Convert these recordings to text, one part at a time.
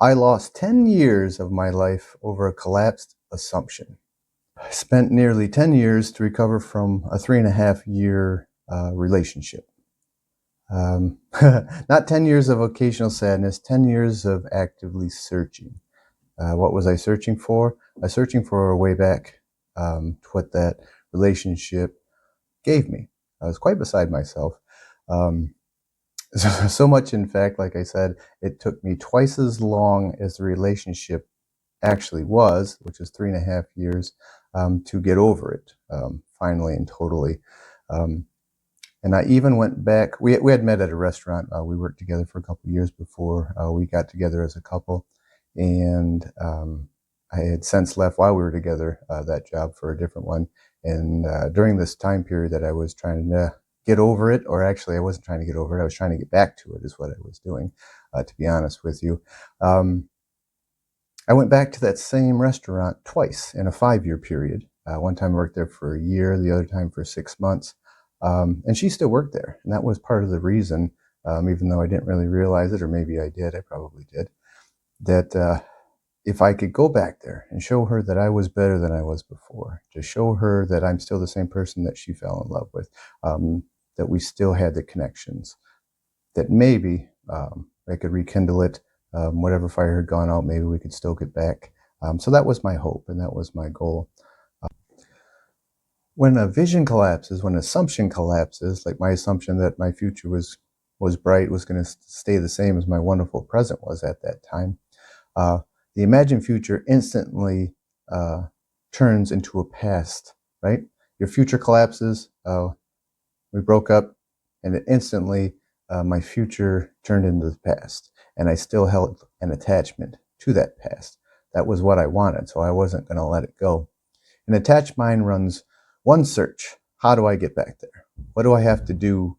I lost 10 years of my life over a collapsed assumption. I spent nearly 10 years to recover from a 3.5 year relationship. Not 10 years of occasional sadness, 10 years of actively searching. What was I searching for? I was searching for a way back to what that relationship gave me. I was quite beside myself. Um, so much, in fact, like I said, it took me twice as long as the relationship actually was, which is 3.5 years, to get over it, finally and totally. Um, and I even went back. We had met at a restaurant. We worked together for a couple of years before we got together as a couple, and I had since left while we were together that job for a different one. And during this time period that I was trying to get over it, or actually I wasn't trying to get over it, I was trying to get back to it, is what I was doing, to be honest with you. I went back to that same restaurant twice in a 5 year period. One time I worked there for a year, the other time for 6 months. And she still worked there. And that was part of the reason, even though I didn't really realize it, or maybe I did, I probably did, that if I could go back there and show her that I was better than I was before, to show her that I'm still the same person that she fell in love with, that we still had the connections, that maybe I could rekindle it. Whatever fire had gone out, maybe we could still get back. So that was my hope, and that was my goal. When a vision collapses, when an assumption collapses, like my assumption that my future was bright, was going to stay the same as my wonderful present was at that time, uh, the imagined future instantly turns into a past, right? Your future collapses. We broke up, and it instantly, my future turned into the past, and I still held an attachment to that past. That was what I wanted, so I wasn't going to let it go. An attached mind runs one search: how do I get back there? What do I have to do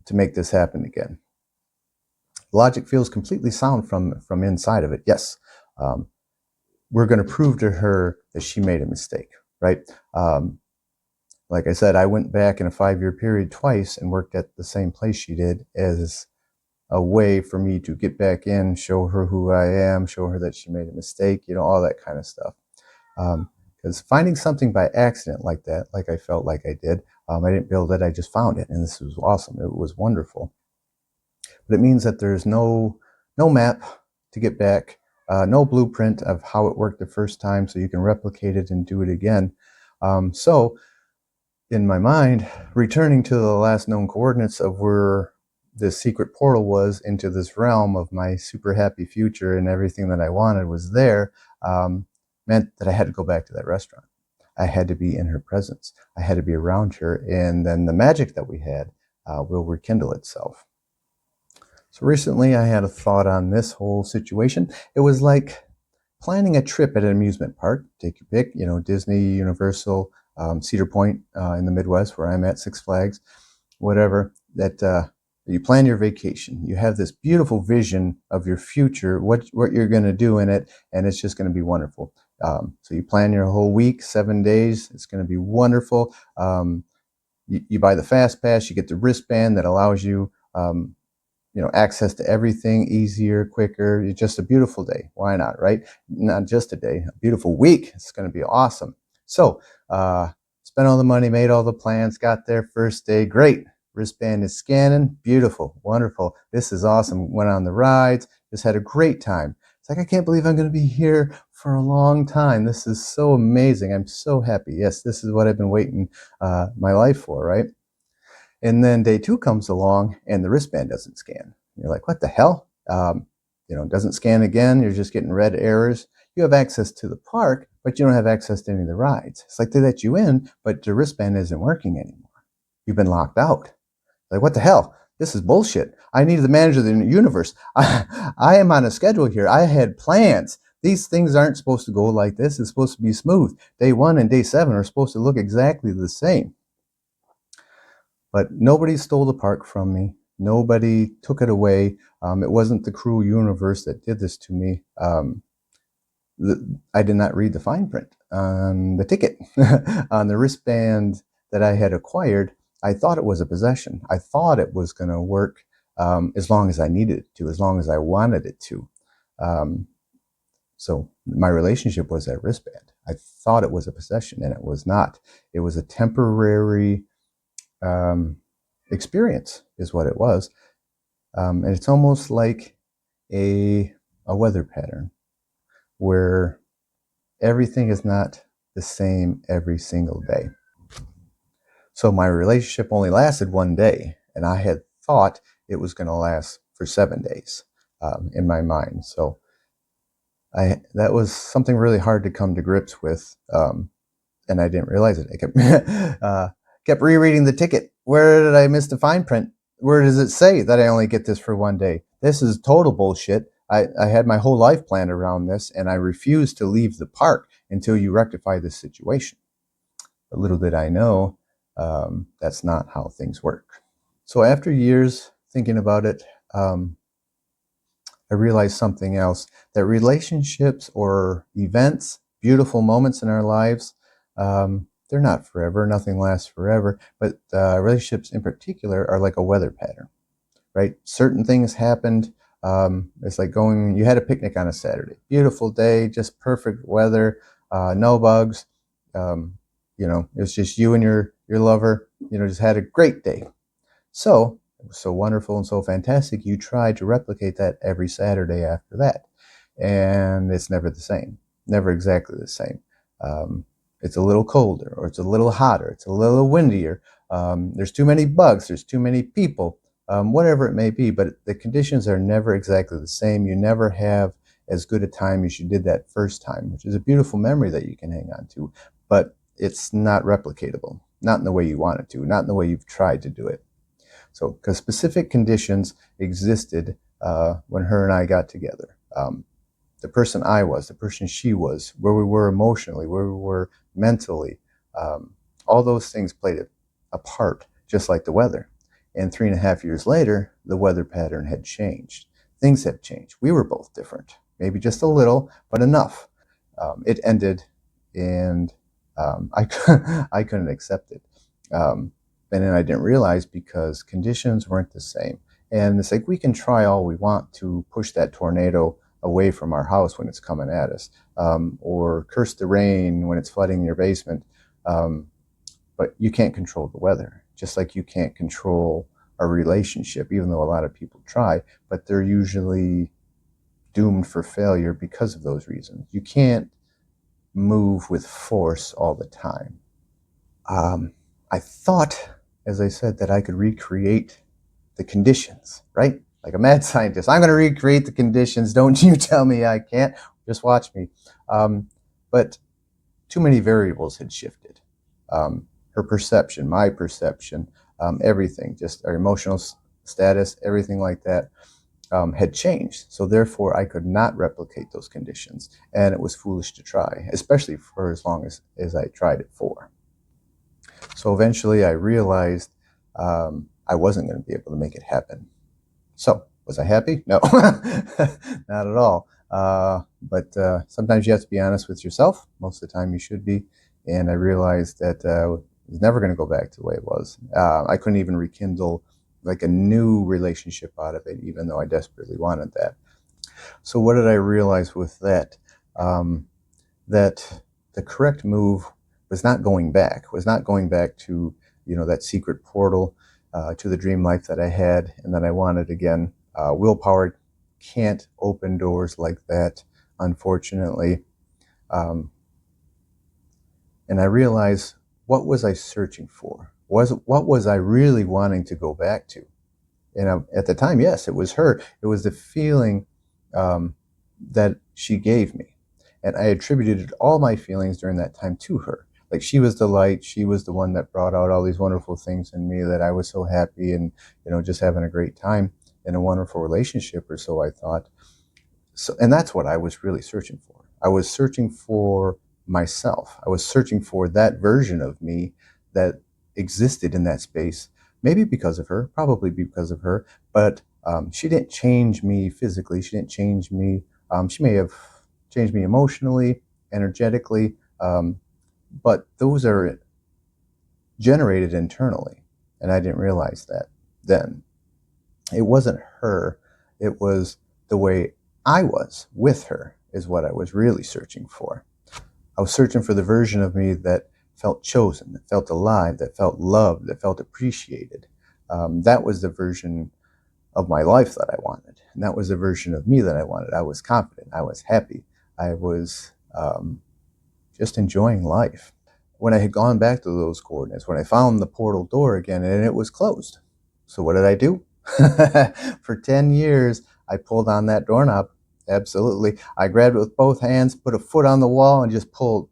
to make this happen again? Logic feels completely sound from inside of it. Yes, um, we're going to prove to her that she made a mistake, right? Like I said, I went back in a 5 year period twice and worked at the same place she did, as a way for me to get back in, show her who I am, show her that she made a mistake, all that kind of stuff. Because finding something by accident like that, like I felt like I did, I didn't build it, I just found it, and this was awesome. It was wonderful. But it means that there's no map to get back, no blueprint of how it worked the first time, so you can replicate it and do it again. So in my mind, returning to the last known coordinates of where this secret portal was into this realm of my super happy future, and everything that I wanted was there, meant that I had to go back to that restaurant. I had to be in her presence. I had to be around her, and then the magic that we had will rekindle itself. So recently I had a thought on this whole situation. It was like planning a trip at an amusement park. Take your pick, Disney, Universal, Cedar Point in the Midwest, where I'm at, Six Flags, whatever. That you plan your vacation. You have this beautiful vision of your future, what you're going to do in it, and it's just going to be wonderful. So you plan your whole week, 7 days. It's going to be wonderful. You buy the fast pass. You get the wristband that allows you access to everything easier, quicker. It's just a beautiful day. Why not, right? Not just a day, a beautiful week. It's going to be awesome. So, spent all the money, made all the plans, got there first day. Great. Wristband is scanning. Beautiful. Wonderful. This is awesome. Went on the rides. Just had a great time. It's like, I can't believe I'm going to be here for a long time. This is so amazing. I'm so happy. Yes, this is what I've been waiting my life for, right? And then day two comes along and the wristband doesn't scan. You're like, what the hell? It doesn't scan again. You're just getting red errors. You have access to the park, but you don't have access to any of the rides. It's like they let you in, but the wristband isn't working anymore. You've been locked out. Like, what the hell? This is bullshit. I need the manager of the universe. I am on a schedule here. I had plans. These things aren't supposed to go like this. It's supposed to be smooth. Day 1 and day 7 are supposed to look exactly the same. But nobody stole the park from me. Nobody took it away. It wasn't the cruel universe that did this to me. I did not read the fine print on the ticket. On the wristband that I had acquired, I thought it was a possession. I thought it was going to work as long as I needed it to, as long as I wanted it to. So my relationship was that wristband. I thought it was a possession, and it was not. It was a temporary experience, is what it was. And it's almost like a weather pattern where everything is not the same every single day. So my relationship only lasted one day, and I had thought it was going to last for 7 days in my mind. So that was something really hard to come to grips with, and I didn't realize it. I kept rereading the ticket. Where did I miss the fine print? Where does it say that I only get this for 1 day? This is total bullshit. I had my whole life planned around this, and I refused to leave the park until you rectify this situation. But little did I know, that's not how things work. So after years thinking about it, I realized something else, that relationships or events, beautiful moments in our lives, they're not forever. Nothing lasts forever. But relationships in particular are like a weather pattern, right? Certain things happened. It's like you had a picnic on a Saturday. Beautiful day, just perfect weather, no bugs. It was just you and your lover, just had a great day. So it was so wonderful and so fantastic, you try to replicate that every Saturday after that. And it's never the same, never exactly the same. It's a little colder, or it's a little hotter, it's a little windier. There's too many bugs, there's too many people, whatever it may be, but the conditions are never exactly the same. You never have as good a time as you did that first time, which is a beautiful memory that you can hang on to, but it's not replicatable, not in the way you want it to, not in the way you've tried to do it. So, because specific conditions existed when her and I got together. The person I was, the person she was, where we were emotionally, where we were mentally, all those things played a part, just like the weather. And 3.5 years later, the weather pattern had changed. Things had changed. We were both different, maybe just a little, but enough. It ended, and I couldn't accept it. And then I didn't realize, because conditions weren't the same. And it's like, we can try all we want to push that tornado away from our house when it's coming at us, or curse the rain when it's flooding your basement. But you can't control the weather, just like you can't control a relationship, even though a lot of people try, but they're usually doomed for failure because of those reasons. You can't move with force all the time. I thought, as I said, that I could recreate the conditions, right? Like a mad scientist. I'm going to recreate the conditions. Don't you tell me I can't. Just watch me. But too many variables had shifted. Her perception, my perception, everything, just our emotional status, everything like that, had changed. So therefore, I could not replicate those conditions. And it was foolish to try, especially for as long as I tried it for. So eventually I realized I wasn't going to be able to make it happen. So was I happy? No, not at all. But sometimes you have to be honest with yourself. Most of the time you should be. And I realized that I was never going to go back to the way it was. I couldn't even rekindle like a new relationship out of it, even though I desperately wanted that. So what did I realize with that? That the correct move was not going back to, that secret portal to the dream life that I had and that I wanted again. Willpower can't open doors like that, unfortunately. And I realized, what was I searching for? What was I really wanting to go back to? And at the time, yes, it was her. It was the feeling that she gave me. And I attributed all my feelings during that time to her. Like, she was the light. She was the one that brought out all these wonderful things in me, that I was so happy and, just having a great time in a wonderful relationship, or so I thought. So, and that's what I was really searching for. I was searching for myself. I was searching for that version of me that existed in that space, maybe because of her, probably because of her, but she didn't change me physically. She didn't change me. She may have changed me emotionally, energetically, but those are generated internally, and I didn't realize that then. It wasn't her. It was the way I was with her is what I was really searching for. I was searching for the version of me that felt chosen, that felt alive, that felt loved, that felt appreciated. That was the version of my life that I wanted. And that was the version of me that I wanted. I was confident. I was happy. I was just enjoying life. When I had gone back to those coordinates, when I found the portal door again, and it was closed. So what did I do? For 10 years, I pulled on that doorknob. Absolutely. I grabbed it with both hands, put a foot on the wall, and just pulled.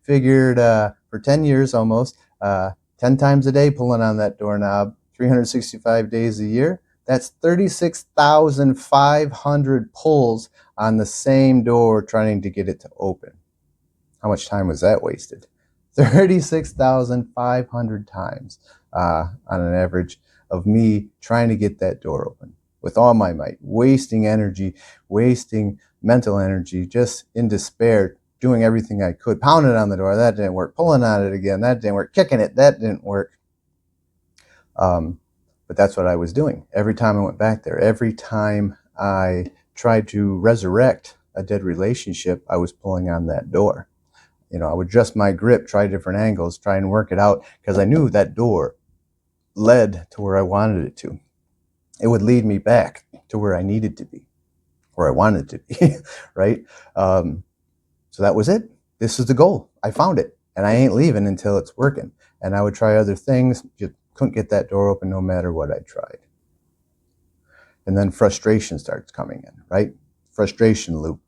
Figured for 10 years almost, 10 times a day pulling on that doorknob, 365 days a year. That's 36,500 pulls on the same door trying to get it to open. How much time was that wasted? 36,500 times on an average of me trying to get that door open with all my might, wasting energy, wasting mental energy, just in despair, doing everything I could, pounding on the door, that didn't work, pulling on it again, that didn't work, kicking it, that didn't work. But that's what I was doing. Every time I went back there, every time I tried to resurrect a dead relationship, I was pulling on that door. I would adjust my grip, try different angles, try and work it out, because I knew that door led to where I wanted it to. It would lead me back to where I needed to be, where I wanted to be, right? So that was it. This is the goal. I found it, and I ain't leaving until it's working. And I would try other things, just couldn't get that door open no matter what I tried. And then frustration starts coming in, right? Frustration loop,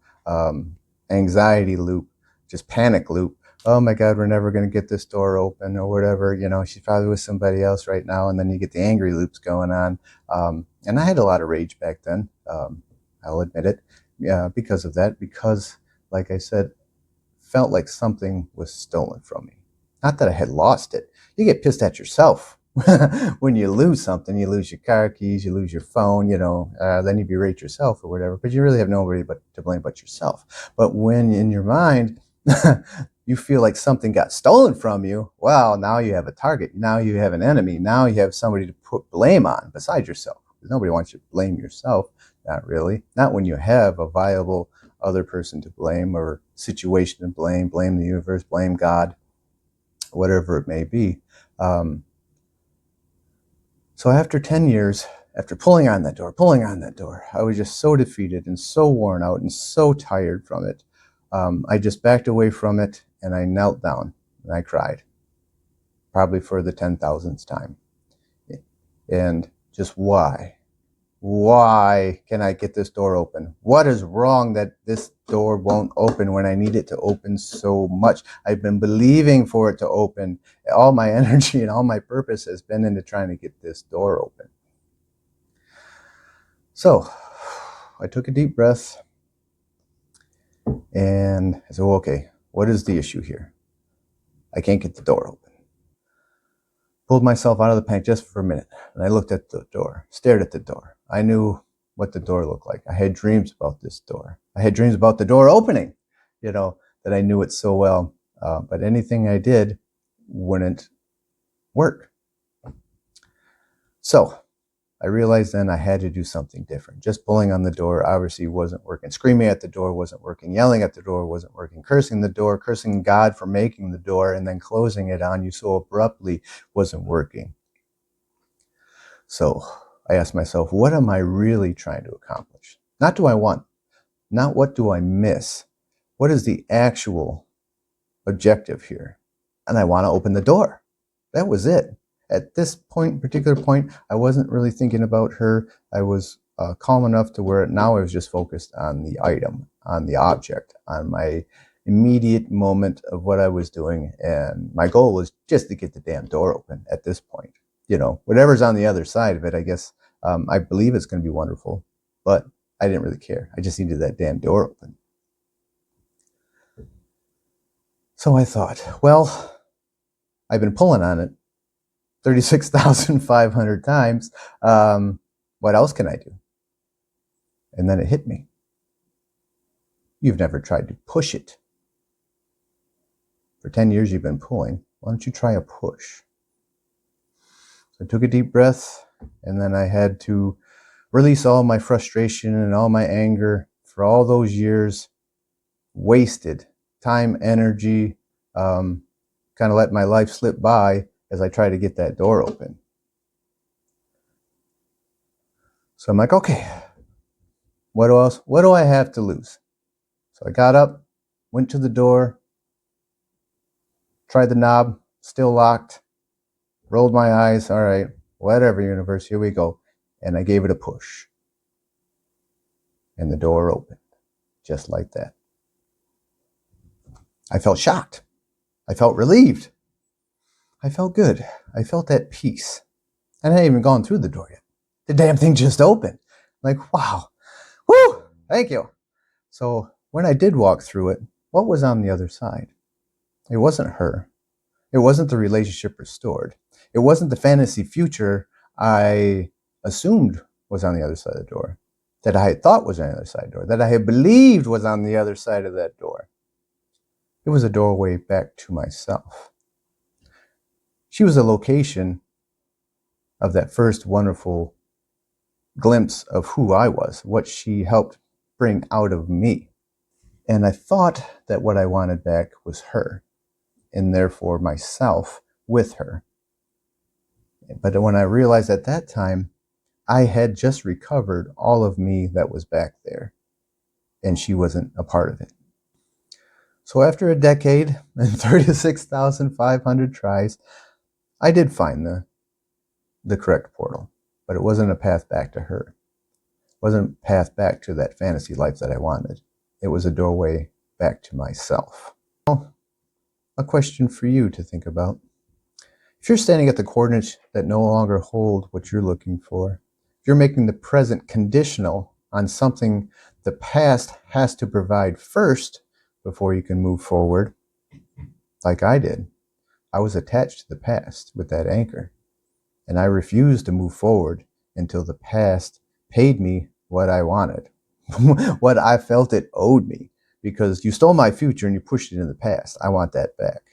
anxiety loop, just panic loop. Oh my God, we're never going to get this door open or whatever. She's probably with somebody else right now. And then you get the angry loops going on. And I had a lot of rage back then. I'll admit it. Yeah, because of that, because like I said, felt like something was stolen from me. Not that I had lost it. You get pissed at yourself. When you lose something, you lose your car keys, you lose your phone, then you berate yourself or whatever, but you really have nobody to blame but yourself. But when in your mind, you feel like something got stolen from you, well, now you have a target. Now you have an enemy. Now you have somebody to put blame on besides yourself. Because nobody wants you to blame yourself. Not really. Not when you have a viable other person to blame or situation to blame the universe, blame God, whatever it may be. So after 10 years, after pulling on that door, I was just so defeated and so worn out and so tired from it. I just backed away from it and I knelt down and I cried, probably for the 10,000th time. And just why? Why can I get this door open? What is wrong that this door won't open when I need it to open so much? I've been believing for it to open. All my energy and all my purpose has been into trying to get this door open. So I took a deep breath and I said, well, okay, what is the issue here? I can't get the door open. Pulled myself out of the panic just for a minute, and I looked at the door, stared at the door. I knew what the door looked like. I had dreams about this door. I had dreams about the door opening, that I knew it so well. But anything I did wouldn't work. So I realized then I had to do something different. Just pulling on the door obviously wasn't working. Screaming at the door wasn't working. Yelling at the door wasn't working. Cursing the door, cursing God for making the door and then closing it on you so abruptly wasn't working. So I asked myself, what am I really trying to accomplish? Not do I want, not what do I miss? What is the actual objective here? And I want to open the door. That was it. At this particular point, I wasn't really thinking about her. I was calm enough to where now I was just focused on the item, on the object, on my immediate moment of what I was doing. And my goal was just to get the damn door open at this point. Whatever's on the other side of it, I guess, I believe it's going to be wonderful, but I didn't really care. I just needed that damn door open. So I thought, well, I've been pulling on it 36,500 times. What else can I do? And then it hit me. You've never tried to push it. For 10 years you've been pulling. Why don't you try a push? So I took a deep breath, and then I had to release all my frustration and all my anger for all those years wasted, time, energy, kind of let my life slip by as I try to get that door open. So I'm like, okay, what else? What do I have to lose? So I got up, went to the door, tried the knob, still locked, rolled my eyes. All right, whatever, universe, here we go. And I gave it a push. And the door opened, just like that. I felt shocked. I felt relieved. I felt good. I felt at peace. And I hadn't even gone through the door yet. The damn thing just opened. Like, wow. Woo! Thank you. So when I did walk through it, what was on the other side? It wasn't her. It wasn't the relationship restored. It wasn't the fantasy future I assumed was on the other side of the door, that I had thought was on the other side of the door, that I had believed was on the other side of that door. It was a doorway back to myself. She was a location of that first wonderful glimpse of who I was, what she helped bring out of me. And I thought that what I wanted back was her, and therefore myself with her. But when I realized at that time, I had just recovered all of me that was back there, and she wasn't a part of it. So after a decade and 36,500 tries, I did find the correct portal, but it wasn't a path back to her. It wasn't a path back to that fantasy life that I wanted. It was a doorway back to myself. Well, a question for you to think about. If you're standing at the coordinates that no longer hold what you're looking for, if you're making the present conditional on something the past has to provide first before you can move forward, like I did, I was attached to the past with that anchor, and I refused to move forward until the past paid me what I wanted, what I felt it owed me, because you stole my future and you pushed it in the past. I want that back.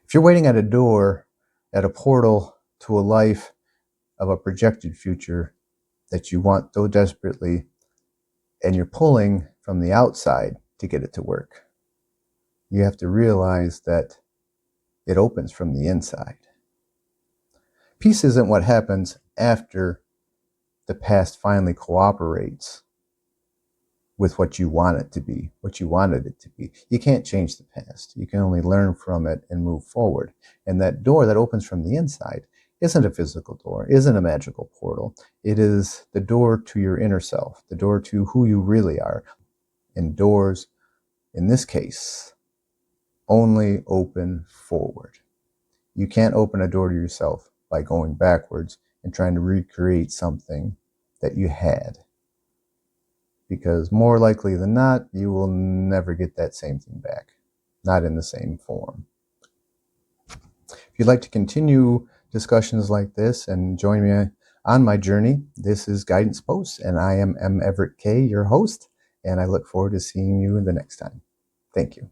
If you're waiting at a door, at a portal to a life of a projected future that you want so desperately, and you're pulling from the outside to get it to work, you have to realize that it opens from the inside. Peace isn't what happens after the past finally cooperates with what you want it to be, what you wanted it to be. You can't change the past. You can only learn from it and move forward. And that door that opens from the inside isn't a physical door, isn't a magical portal. It is the door to your inner self, the door to who you really are. And doors, in this case, only open forward. You can't open a door to yourself by going backwards and trying to recreate something that you had. Because more likely than not, you will never get that same thing back. Not in the same form. If you'd like to continue discussions like this and join me on my journey, this is Guidance Posts, and I am M. Everett K., your host, and I look forward to seeing you the next time. Thank you.